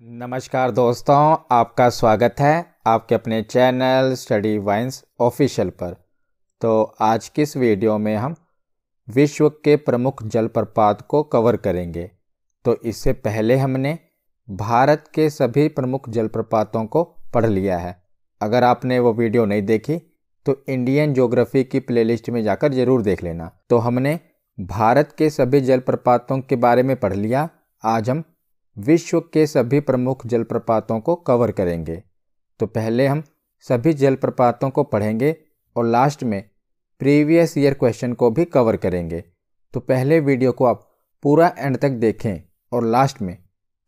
नमस्कार दोस्तों, आपका स्वागत है आपके अपने चैनल स्टडी वाइन्स ऑफिशियल पर। तो आज की इस वीडियो में हम विश्व के प्रमुख जलप्रपात को कवर करेंगे। तो इससे पहले हमने भारत के सभी प्रमुख जलप्रपातों को पढ़ लिया है। अगर आपने वो वीडियो नहीं देखी तो इंडियन ज्योग्राफी की प्लेलिस्ट में जाकर ज़रूर देख लेना। तो हमने भारत के सभी जलप्रपातों के बारे में पढ़ लिया। आज हम विश्व के सभी प्रमुख जलप्रपातों को कवर करेंगे। तो पहले हम सभी जलप्रपातों को पढ़ेंगे और लास्ट में प्रीवियस ईयर क्वेश्चन को भी कवर करेंगे। तो पहले वीडियो को आप पूरा एंड तक देखें और लास्ट में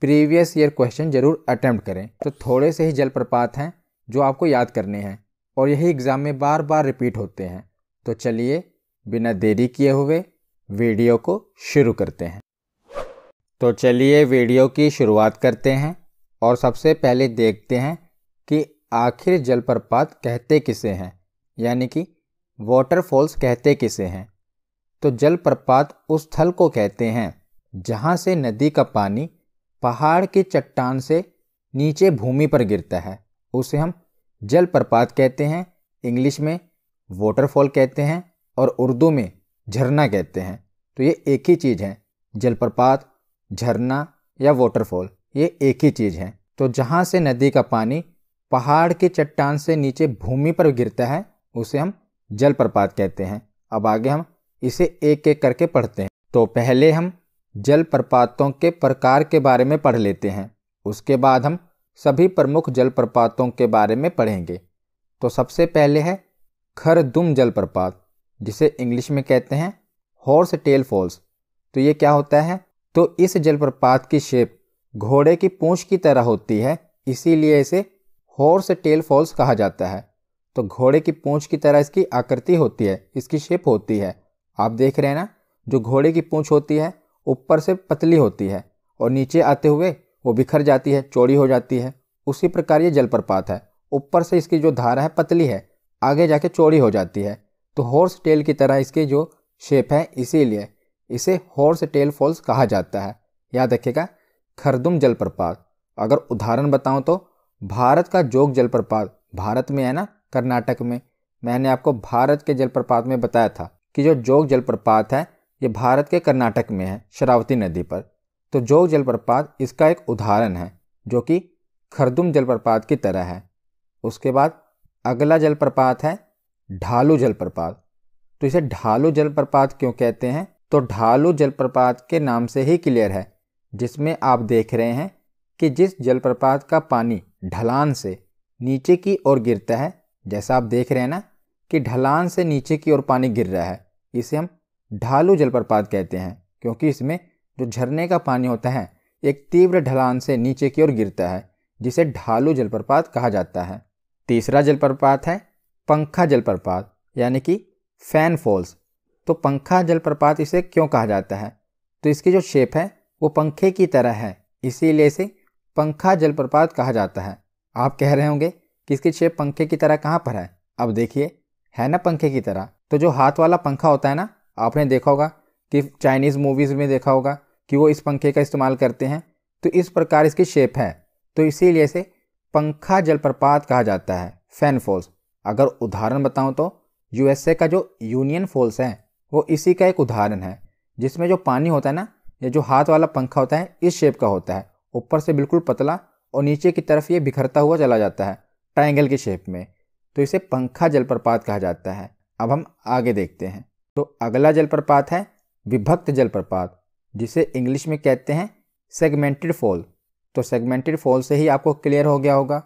प्रीवियस ईयर क्वेश्चन ज़रूर अटेम्प्ट करें। तो थोड़े से ही जलप्रपात हैं जो आपको याद करने हैं और यही एग्ज़ाम में बार बार रिपीट होते हैं। तो चलिए बिना देरी किए हुए वीडियो को शुरू करते हैं। तो चलिए वीडियो की शुरुआत करते हैं और सबसे पहले देखते हैं कि आखिर जलप्रपात कहते किसे हैं, यानी कि वाटरफॉल्स कहते किसे हैं। तो जलप्रपात उस स्थल को कहते हैं जहां से नदी का पानी पहाड़ की चट्टान से नीचे भूमि पर गिरता है, उसे हम जलप्रपात कहते हैं। इंग्लिश में वाटरफॉल कहते हैं और उर्दू में झरना कहते हैं। तो ये एक ही चीज़ है, जलप्रपात, झरना या वाटरफॉल, ये एक ही चीज़ है। तो जहाँ से नदी का पानी पहाड़ की चट्टान से नीचे भूमि पर गिरता है उसे हम जलप्रपात कहते हैं। अब आगे हम इसे एक एक करके पढ़ते हैं। तो पहले हम जलप्रपातों के प्रकार के बारे में पढ़ लेते हैं, उसके बाद हम सभी प्रमुख जलप्रपातों के बारे में पढ़ेंगे। तो सबसे पहले है खरदुम जलप्रपात, जिसे इंग्लिश में कहते हैं हॉर्स टेल फॉल्स। तो ये क्या होता है? तो इस जलप्रपात की शेप घोड़े की पूंछ की तरह होती है, इसीलिए इसे हॉर्स टेल फॉल्स कहा जाता है। तो घोड़े की पूंछ की तरह इसकी आकृति होती है, इसकी शेप होती है। आप देख रहे हैं ना, जो घोड़े की पूंछ होती है ऊपर से पतली होती है और नीचे आते हुए वो बिखर जाती है, चौड़ी हो जाती है। उसी प्रकार ये जलप्रपात है, ऊपर से इसकी जो धारा है पतली है, आगे जाके चौड़ी हो जाती है। तो हॉर्स टेल की तरह इसकी जो शेप है, इसीलिए इसे हॉर्स टेल फॉल्स कहा जाता है। याद रखिएगा, खरदुम जलप्रपात। अगर उदाहरण बताऊं तो भारत का जोग जलप्रपात भारत में है ना, कर्नाटक में। मैंने आपको भारत के जलप्रपात में बताया था कि जो जोग जलप्रपात है ये भारत के कर्नाटक में है, शरावती नदी पर। तो जोग जलप्रपात इसका एक उदाहरण है जो कि खरदुम जलप्रपात की तरह है। उसके बाद अगला जलप्रपात है ढालू जलप्रपात। तो इसे ढालू जलप्रपात क्यों कहते हैं? तो ढालू जलप्रपात के नाम से ही क्लियर है, जिसमें आप देख रहे हैं कि जिस जलप्रपात का पानी ढलान से नीचे की ओर गिरता है, जैसा आप देख रहे हैं ना कि ढलान से नीचे की ओर पानी गिर रहा है, इसे हम ढालू जलप्रपात कहते हैं, क्योंकि इसमें जो झरने का पानी होता है एक तीव्र ढलान से नीचे की ओर गिरता है, जिसे ढालू जलप्रपात कहा जाता है। तीसरा जलप्रपात है पंखा जलप्रपात, यानी कि फैन फॉल्स। तो पंखा जलप्रपात इसे क्यों कहा जाता है? तो इसकी जो शेप है वो पंखे की तरह है, इसीलिए इसे पंखा जलप्रपात कहा जाता है। आप कह रहे होंगे कि इसकी शेप पंखे की तरह कहाँ पर है? अब देखिए, है ना पंखे की तरह। तो जो हाथ वाला पंखा होता है ना, आपने देखा होगा कि चाइनीज़ मूवीज़ में देखा होगा कि वो इस पंखे का इस्तेमाल करते हैं। तो इस प्रकार इसकी शेप है, तो इसीलिए इसे पंखा जलप्रपात कहा जाता है, फैन फॉल्स। अगर उदाहरण बताऊँ तो यूएसए का जो यूनियन फॉल्स है वो इसी का एक उदाहरण है, जिसमें जो पानी होता है ना, ये जो हाथ वाला पंखा होता है इस शेप का होता है, ऊपर से बिल्कुल पतला और नीचे की तरफ ये बिखरता हुआ चला जाता है ट्रायंगल की शेप में। तो इसे पंखा जलप्रपात कहा जाता है। अब हम आगे देखते हैं। तो अगला जलप्रपात है विभक्त जलप्रपात, जिसे इंग्लिश में कहते हैं सेगमेंटेड फॉल। तो सेगमेंटेड फॉल से ही आपको क्लियर हो गया होगा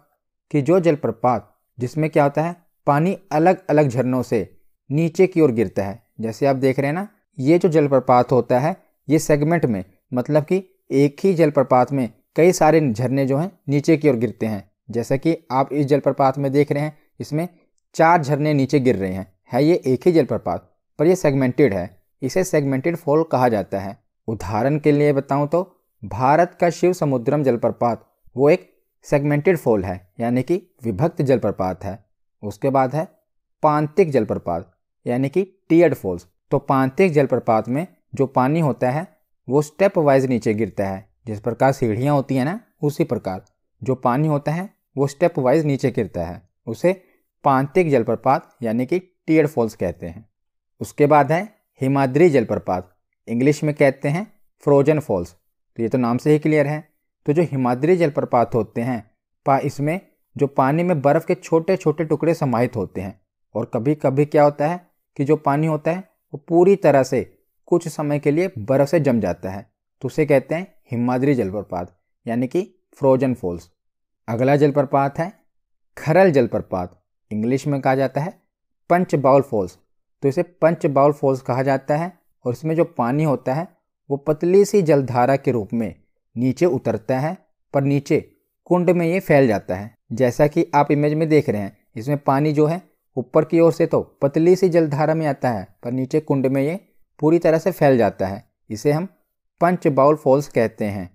कि जो जलप्रपात जिसमें क्या होता है, पानी अलग अलग झरनों से नीचे की ओर गिरता है। जैसे आप देख रहे हैं ना, ये जो जलप्रपात होता है ये सेगमेंट में, मतलब कि एक ही जलप्रपात में कई सारे झरने जो हैं नीचे की ओर गिरते हैं। जैसा कि आप इस जलप्रपात में देख रहे हैं, इसमें 4 झरने नीचे गिर रहे हैं। है ये एक ही जलप्रपात, पर ये सेगमेंटेड है, इसे सेगमेंटेड फॉल कहा जाता है। उदाहरण के लिए बताऊं तो भारत का शिव समुद्रम जलप्रपात वो एक सेगमेंटेड फॉल है, यानी कि विभक्त जलप्रपात है। उसके बाद है पांतिक जलप्रपात, यानी कि टियर्ड फॉल्स। तो पांतिक जलप्रपात में जो पानी होता है वो स्टेप वाइज नीचे गिरता है, जिस प्रकार सीढ़ियाँ होती हैं ना उसी प्रकार जो पानी होता है वो स्टेप वाइज नीचे गिरता है, उसे प्रांतिक जलप्रपात यानी कि टियर फॉल्स कहते हैं। उसके बाद है हिमाद्री जलप्रपात, इंग्लिश में कहते हैं फ्रोजन फॉल्स। तो ये तो नाम से ही क्लियर है। तो जो हिमाद्री जलप्रपात होते हैं इसमें जो पानी में बर्फ़ के छोटे छोटे टुकड़े समाहित होते हैं, और कभी कभी क्या होता है कि जो पानी होता है वो पूरी तरह से कुछ समय के लिए बर्फ़ से जम जाता है, तो उसे कहते हैं हिमाद्री जलप्रपात यानी कि फ्रोजन फॉल्स। अगला जलप्रपात है खरल जलप्रपात, इंग्लिश में कहा जाता है पंच बाउल फॉल्स। तो इसे पंच बाउल फॉल्स कहा जाता है, और इसमें जो पानी होता है वो पतली सी जलधारा के रूप में नीचे उतरता है, पर नीचे कुंड में ये फैल जाता है। जैसा कि आप इमेज में देख रहे हैं, इसमें पानी जो है ऊपर की ओर से तो पतली सी जलधारा में आता है, पर नीचे कुंड में ये पूरी तरह से फैल जाता है। इसे हम पंच बाउल फॉल्स कहते हैं।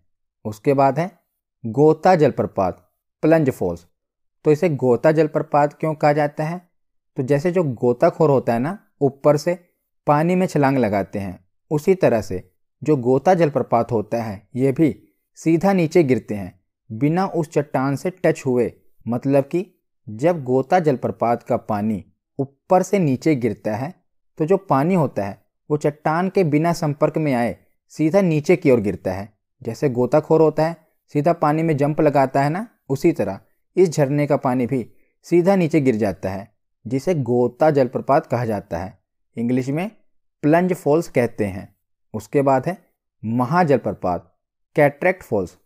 उसके बाद है गोता जलप्रपात, प्लंज फॉल्स। तो इसे गोता जलप्रपात क्यों कहा जाता है? तो जैसे जो गोताखोर होता है ना, ऊपर से पानी में छलांग लगाते हैं, उसी तरह से जो गोता जलप्रपात होता है ये भी सीधा नीचे गिरते हैं बिना उस चट्टान से टच हुए। मतलब कि जब गोता जलप्रपात का पानी ऊपर से नीचे गिरता है तो जो पानी होता है वो चट्टान के बिना संपर्क में आए सीधा नीचे की ओर गिरता है। जैसे गोताखोर होता है सीधा पानी में जंप लगाता है ना, उसी तरह इस झरने का पानी भी सीधा नीचे गिर जाता है, जिसे गोता जलप्रपात कहा जाता है। इंग्लिश में प्लंज फॉल्स कहते हैं। उसके बाद है महाजलप्रपात, कैटरेक्ट फॉल्स।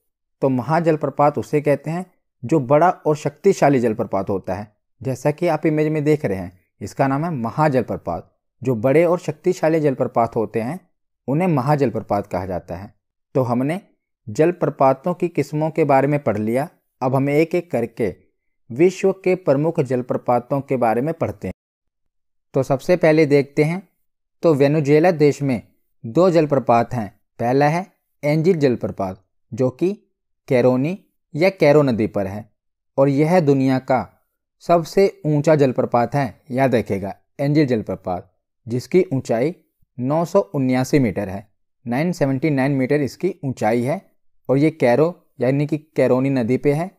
तो महाजलप्रपात उसे कहते हैं जो बड़ा और शक्तिशाली जलप्रपात होता है। जैसा कि आप इमेज में देख रहे हैं, इसका नाम है महाजलप्रपात। जो बड़े और शक्तिशाली जलप्रपात होते हैं उन्हें महाजलप्रपात कहा जाता है। तो हमने जलप्रपातों की किस्मों के बारे में पढ़ लिया। अब हमें एक एक करके विश्व के प्रमुख जलप्रपातों के बारे में पढ़ते हैं। तो सबसे पहले देखते हैं, तो वेनेजुएला देश में 2 जलप्रपात हैं। पहला है एंजिल जलप्रपात जो कि कैरोनी या कैरो नदी पर है, और यह दुनिया का सबसे ऊंचा जलप्रपात है। याद रखिएगा, एंजिल जलप्रपात, जिसकी ऊंचाई 979 मीटर है। 979 मीटर इसकी ऊंचाई है, और ये कैरो यानी कि कैरोनी नदी पे है।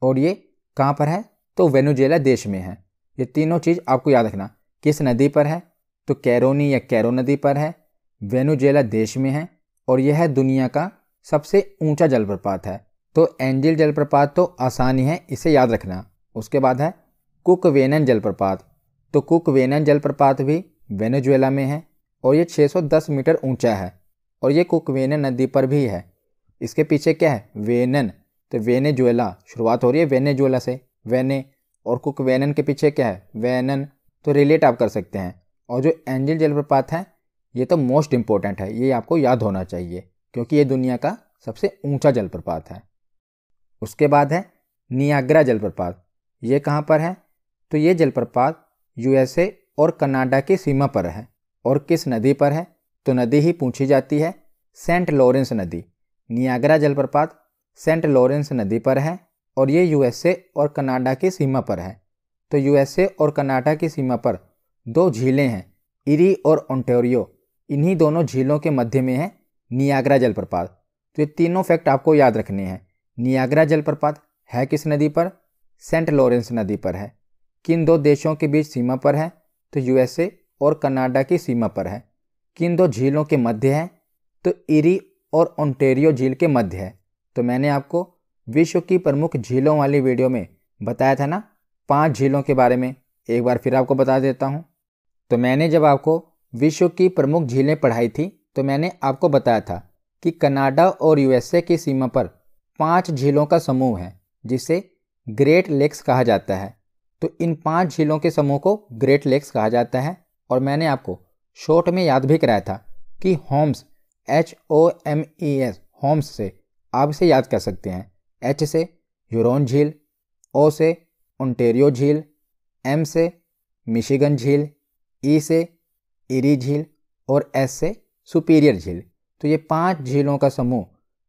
और ये कहाँ पर है? तो वेनेजुएला देश में है। ये तीनों चीज़ आपको याद रखना, किस नदी पर है? तो कैरोनी या कैरो नदी पर है, वेनेजुएला देश में है, और यह दुनिया का सबसे ऊंचा जलप्रपात है। तो एंजिल जलप्रपात तो आसानी है, इसे याद रखना। उसके बाद है कुकवेनन जलप्रपात। तो कुकवेनन जलप्रपात भी वेनेजुएला में है, और ये 610 मीटर ऊंचा है, और ये कुकवेनन नदी पर भी है। इसके पीछे क्या है? वेनन। तो वेनेजुएला, शुरुआत हो रही है वेनेजुएला से, वेने, और कुकवेनन के पीछे क्या है? वेनन। तो रिलेट आप कर सकते हैं। और जो एंजिल जलप्रपात है ये तो मोस्ट इंपॉर्टेंट है, ये आपको याद होना चाहिए क्योंकि ये दुनिया का सबसे ऊंचा जलप्रपात है। उसके बाद है नियाग्रा जलप्रपात। ये कहाँ पर है? तो ये जलप्रपात यूएसए और कनाडा की सीमा पर है। और किस नदी पर है? तो नदी ही पूछी जाती है, सेंट लॉरेंस नदी। नियाग्रा जलप्रपात सेंट लॉरेंस नदी पर है, और ये यूएसए और कनाडा की सीमा पर है। तो यूएसए और कनाडा की सीमा पर 2 झीलें हैं, इरी और ओंटारियो। इन्हीं दोनों झीलों के मध्य में है नियाग्रा जलप्रपात। तो ये तीनों फैक्ट आपको याद रखने हैं। नियाग्रा जलप्रपात है किस नदी पर? सेंट लॉरेंस नदी पर है। किन 2 देशों के बीच सीमा पर है? तो यूएसए और कनाडा की सीमा पर है। किन 2 झीलों के मध्य है? तो इरी और ओंटारियो झील के मध्य है। तो मैंने आपको विश्व की प्रमुख झीलों वाली वीडियो में बताया था ना 5 झीलों के बारे में, एक बार फिर आपको बता देता हूँ। तो मैंने जब आपको विश्व की प्रमुख झीलें पढ़ाई थी तो मैंने आपको बताया था कि कनाडा और यूएसए की सीमा पर 5 झीलों का समूह है जिसे ग्रेट लेक्स कहा जाता है। तो इन 5 झीलों के समूह को ग्रेट लेक्स कहा जाता है। और मैंने आपको शॉर्ट में याद भी कराया था कि होम्स, HOMES, होम्स से आप इसे याद कर सकते हैं। H से ह्यूरॉन झील, O से ओंटारियो झील, M से मिशिगन झील, E से इरी झील, और S से सुपीरियर झील। तो ये 5 झीलों का समूह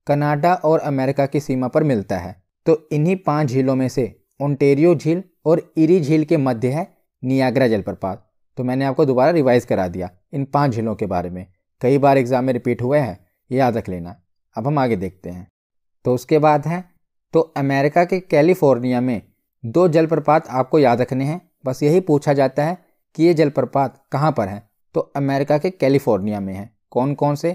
कनाडा और अमेरिका की सीमा पर मिलता है। तो इन्हीं 5 झीलों में से ओंटारियो झील और इरी झील के मध्य है नियाग्रा जलप्रपात। तो मैंने आपको दोबारा रिवाइज करा दिया इन 5 झीलों के बारे में, कई बार एग्जाम में रिपीट हुए हैं, ये याद रख लेना। अब हम आगे देखते हैं। तो उसके बाद है तो अमेरिका के कैलिफोर्निया में 2 जलप्रपात आपको याद रखने हैं। बस यही पूछा जाता है कि ये जलप्रपात कहाँ पर हैं। तो अमेरिका के कैलिफोर्निया में है। कौन कौन से?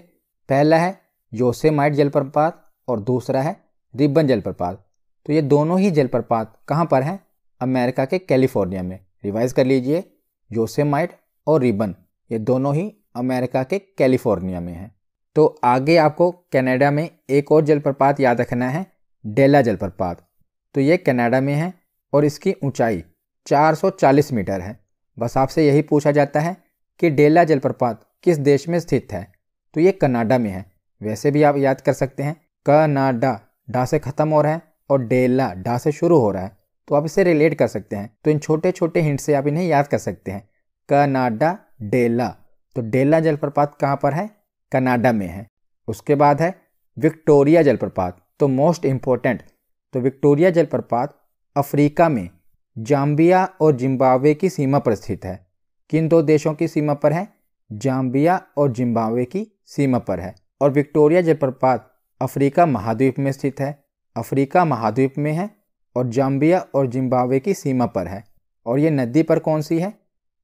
पहला है योसेमाइट जलप्रपात और दूसरा है रिबन जलप्रपात। तो ये दोनों ही जलप्रपात कहाँ पर हैं? अमेरिका के कैलिफोर्निया में। रिवाइज कर लीजिए, योसेमाइट और रिबन ये दोनों ही अमेरिका के कैलिफोर्निया में हैं। तो आगे आपको कनाडा में एक और जलप्रपात याद रखना है, डेला जलप्रपात। तो ये कनाडा में है और इसकी ऊंचाई 440 मीटर है। बस आपसे यही पूछा जाता है कि डेला जलप्रपात किस देश में स्थित है। तो ये कनाडा में है। वैसे भी आप याद कर सकते हैं, कनाडा डा से ख़त्म हो रहा है और डेला डा से शुरू हो रहा है, तो आप इसे रिलेट कर सकते हैं। तो इन छोटे छोटे हिंट से आप इन्हें याद कर सकते हैं। कनाडा, डेला। तो डेला जलप्रपात कहाँ पर है? कनाडा में है। उसके बाद है विक्टोरिया जलप्रपात। तो मोस्ट इम्पोर्टेंट, तो विक्टोरिया जलप्रपात अफ्रीका में जाम्बिया और जिम्बाब्वे की सीमा पर स्थित है। किन 2 देशों की सीमा पर है? जाम्बिया और जिम्बाब्वे की सीमा पर है। और विक्टोरिया जलप्रपात अफ्रीका महाद्वीप में स्थित है। अफ्रीका महाद्वीप में है और जाम्बिया और जिम्बाब्वे की सीमा पर है। और ये नदी पर कौन सी है?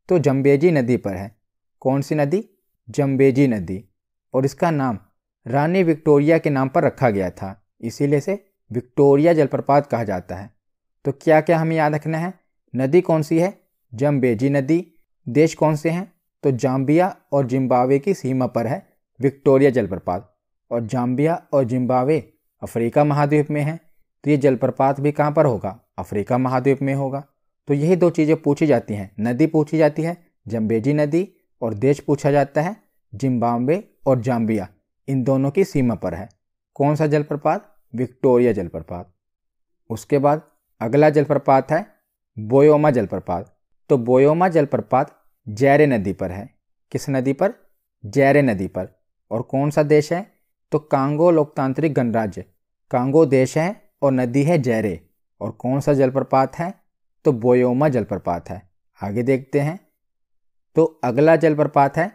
तो जम्बेजी नदी पर है। कौन सी नदी? जम्बेजी नदी। और इसका नाम रानी विक्टोरिया के नाम पर रखा गया था, इसीलिए से विक्टोरिया जलप्रपात कहा जाता है। तो क्या क्या हमें याद रखना है? नदी कौन सी है? जम्बेजी नदी। देश कौन से हैं? तो जाम्बिया और जिम्बाब्वे की सीमा पर है विक्टोरिया जलप्रपात। और जाम्बिया और जिम्बाब्वे अफ्रीका महाद्वीप में है, तो ये जलप्रपात भी कहाँ पर होगा? अफ्रीका महाद्वीप में होगा। तो यही 2 चीज़ें पूछी जाती हैं। नदी पूछी जाती है जम्बेजी नदी, और देश पूछा जाता है जिम्बाब्वे और जाम्बिया, इन दोनों की सीमा पर है। कौन सा जलप्रपात? विक्टोरिया जलप्रपात। उसके बाद अगला जलप्रपात है बोयोमा जलप्रपात। तो बोयोमा जलप्रपात जैरे नदी पर है। किस नदी पर? जैरे नदी पर। और कौन सा देश है? तो कांगो लोकतांत्रिक गणराज्य कांगो देश है और नदी है जैरे। और कौन सा जलप्रपात है? तो बोयोमा जलप्रपात है। आगे देखते हैं। तो अगला जलप्रपात है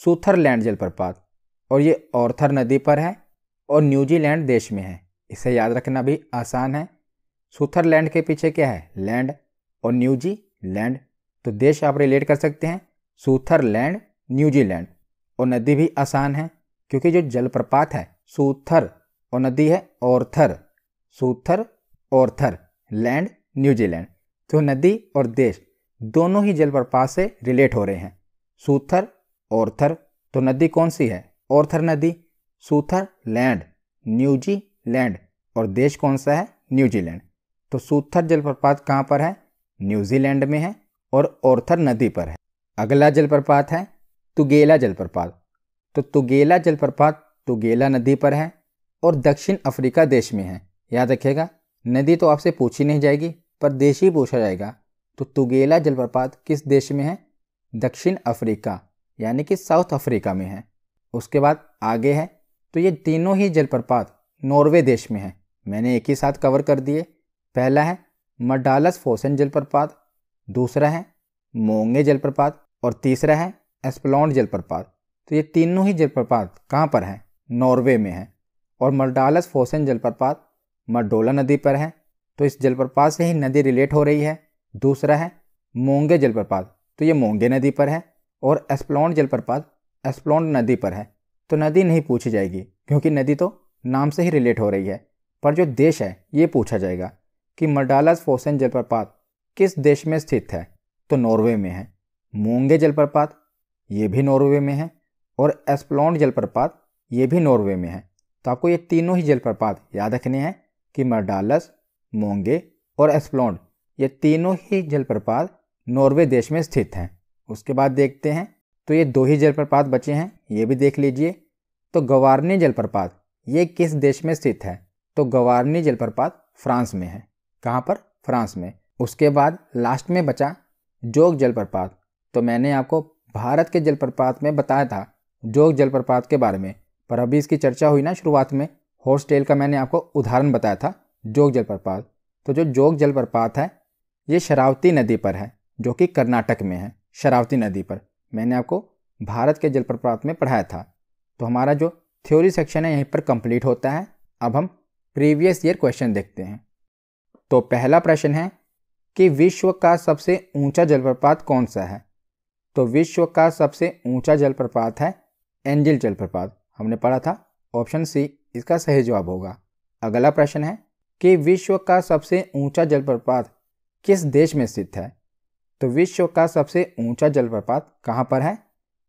सुथरलैंड जलप्रपात, और ये ऑर्थर नदी पर है और न्यूजीलैंड देश में है। इसे याद रखना भी आसान है। सुथरलैंड के पीछे क्या है? लैंड, और न्यूजीलैंड। तो देश आप रिलेट कर सकते हैं सुथरलैंड, न्यूजीलैंड। और नदी भी आसान है, क्योंकि जो जलप्रपात है सूथर और नदी है Arthur. Suther, Arthur, land, New Zealand. तो नदी और देश दोनों ही जलप्रपात से रिलेट हो रहे हैं। Suther, Arthur. तो नदी कौन सी है? ऑर्थर नदी। Suther land, New Zealand. और देश कौन सा है? न्यूजीलैंड। तो सूथर जलप्रपात कहाँ पर है? न्यूजीलैंड में है और ऑर्थर नदी पर है। अगला जलप्रपात है तुगेला जलप्रपात। तो तुगेला जलप्रपात तुगेला नदी पर है और दक्षिण अफ्रीका देश में है। याद रखिएगा, नदी तो आपसे पूछी नहीं जाएगी पर देश ही पूछा जाएगा। तो तुगेला जलप्रपात किस देश में है? दक्षिण अफ्रीका, यानी कि साउथ अफ्रीका में है। उसके बाद आगे है, तो ये तीनों ही जलप्रपात नॉर्वे देश में है। मैंने एक ही साथ कवर कर दिए। पहला है मडालस फोसन जलप्रपात, दूसरा है मोंगे जलप्रपात और तीसरा है एस्प्लॉन्ड जलप्रपात। तो ये तीनों ही जलप्रपात कहाँ पर हैं? नॉर्वे में है। और मडालस फोसन जलप्रपात मर्डोला नदी पर है, तो इस जलप्रपात से ही नदी रिलेट हो रही है। दूसरा है मोंगे जलप्रपात, तो ये मोंगे नदी पर है। और एस्प्लॉन्ड जलप्रपात एस्प्लॉन्ड नदी पर है। तो नदी नहीं पूछी जाएगी, क्योंकि नदी तो नाम से ही रिलेट हो रही है। पर जो देश है ये पूछा जाएगा कि मडालस फोसन जलप्रपात किस देश में स्थित है? तो नॉर्वे में है। मोंगे जलप्रपात ये भी नॉर्वे में है और एस्प्लॉन्ड जलप्रपात ये भी नॉर्वे में है। तो आपको ये तीनों ही जलप्रपात याद रखने हैं कि मडालस, मोंगे और एस्प्लॉन्ड ये तीनों ही जलप्रपात नॉर्वे देश में स्थित हैं। उसके बाद देखते हैं, तो ये 2 ही जलप्रपात बचे हैं, ये भी देख लीजिए। तो गवार्नी जलप्रपात ये किस देश में स्थित है? तो गवार्नी जलप्रपात फ्रांस में है। कहाँ पर? फ्रांस में। उसके बाद लास्ट में बचा जोग जलप्रपात। तो मैंने आपको भारत के जलप्रपात में बताया था जोग जलप्रपात के बारे में, पर अभी इसकी चर्चा हुई ना शुरुआत में, हॉर्स टेल का मैंने आपको उदाहरण बताया था जोग जलप्रपात। तो जो जोग जलप्रपात है ये शरावती नदी पर है, जो कि कर्नाटक में है। शरावती नदी पर मैंने आपको भारत के जलप्रपात में पढ़ाया था। तो हमारा जो थ्योरी सेक्शन है यहीं पर कंप्लीट होता है। अब हम प्रीवियस ईयर क्वेश्चन देखते हैं। तो पहला प्रश्न है कि विश्व का सबसे ऊंचा जलप्रपात कौन सा है। तो विश्व का सबसे ऊंचा जलप्रपात है एंजिल जलप्रपात। हमने पढ़ा था, ऑप्शन सी इसका सही जवाब होगा। अगला प्रश्न है कि विश्व का सबसे ऊंचा जलप्रपात किस देश में स्थित है। तो विश्व का सबसे ऊंचा जलप्रपात कहाँ पर है,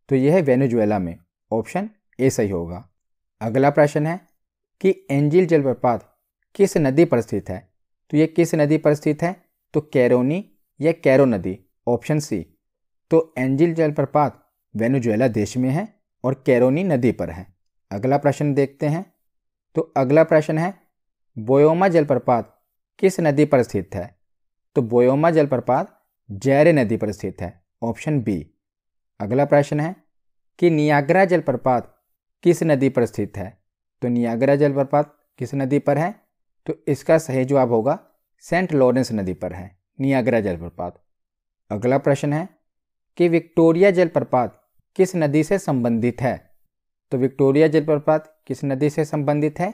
तो यह है वेनेजुएला में। ऑप्शन ए सही होगा। अगला प्रश्न है कि एंजिल जलप्रपात किस नदी पर स्थित है। तो यह किस नदी पर स्थित है, तो कैरोनी या कैरो नदी। Option C. तो एंजिल जलप्रपात वेनेजुएला देश में है और कैरोनी नदी पर है। अगला प्रश्न देखते हैं। तो अगला प्रश्न है बोयोमा जलप्रपात किस नदी पर स्थित है। तो बोयोमा जलप्रपात जैरे नदी पर स्थित है। Option B. अगला प्रश्न है कि नियाग्रा जलप्रपात किस नदी पर स्थित है। तो नियाग्रा जलप्रपात किस नदी पर है, तो इसका सही जवाब होगा सेंट लॉरेंस नदी पर है नियाग्रा जलप्रपात। अगला प्रश्न है कि विक्टोरिया जलप्रपात किस नदी से संबंधित है। तो विक्टोरिया जलप्रपात किस नदी से संबंधित है।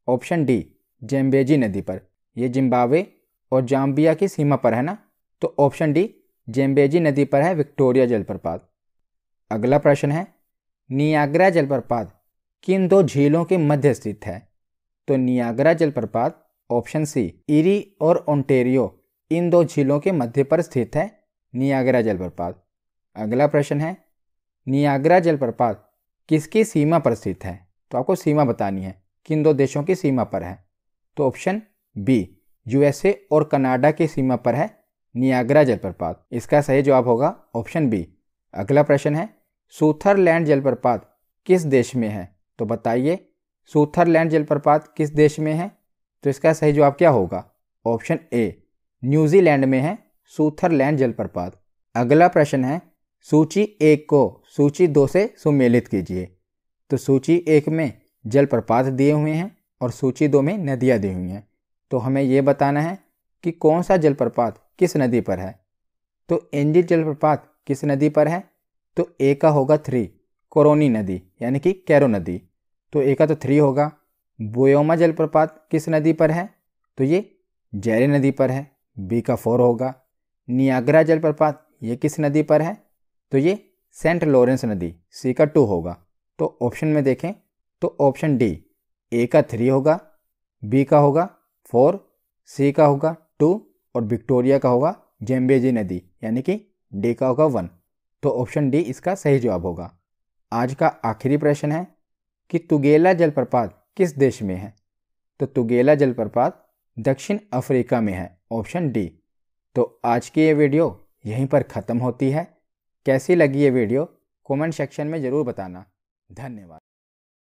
ऑप्शन डी जेम्बेजी नदी पर। यह जिम्बाब्वे और जाम्बिया की सीमा पर है ना, तो ऑप्शन डी जेम्बेजी नदी पर है विक्टोरिया जलप्रपात। अगला प्रश्न है नियाग्रा जलप्रपात किन दो झीलों के मध्य स्थित है। तो नियाग्रा जलप्रपात ऑप्शन सी इरी और ओंटेरियो इन दो झीलों के मध्य पर स्थित है नियाग्रा जलप्रपात। अगला प्रश्न है नियाग्रा जलप्रपात किसकी सीमा पर स्थित है। तो आपको सीमा बतानी है, किन दो देशों की सीमा पर है। तो ऑप्शन बी यूएसए और कनाडा की सीमा पर है नियाग्रा जलप्रपात। इसका सही जवाब होगा ऑप्शन बी। अगला प्रश्न है सूथरलैंड जलप्रपात किस देश में है। तो बताइए सूथरलैंड जलप्रपात किस देश में है, तो इसका सही जवाब क्या होगा। ऑप्शन ए न्यूजीलैंड में है सूथरलैंड जलप्रपात। अगला प्रश्न है सूची 1 को सूची 2 से सुमेलित कीजिए। तो सूची 1 में जलप्रपात दिए हुए हैं और सूची 2 में नदियाँ दी हुई हैं। तो हमें यह बताना है कि कौन सा जलप्रपात किस नदी पर है। तो एंजिल जलप्रपात किस नदी पर है, तो ए का होगा 3 कोरोनी नदी यानी कि कैरो नदी। तो ए का तो 3 होगा। बोयोमा जलप्रपात किस नदी पर है, तो ये जैरे नदी पर है। बी का 4 होगा। नियाग्रा जलप्रपात ये किस नदी पर है, तो ये सेंट लॉरेंस नदी। सी का 2 होगा। तो ऑप्शन में देखें तो ऑप्शन डी ए का 3 होगा, बी का होगा 4, सी का होगा 2 और विक्टोरिया का होगा जेम्बेजी नदी यानी कि डी का होगा 1। तो ऑप्शन डी इसका सही जवाब होगा। आज का आखिरी प्रश्न है कि तुगेला जलप्रपात किस देश में है। तो तुगेला जलप्रपात दक्षिण अफ्रीका में है। Option D. तो आज की ये वीडियो यहीं पर ख़त्म होती है। कैसी लगी ये वीडियो कमेंट सेक्शन में ज़रूर बताना। धन्यवाद।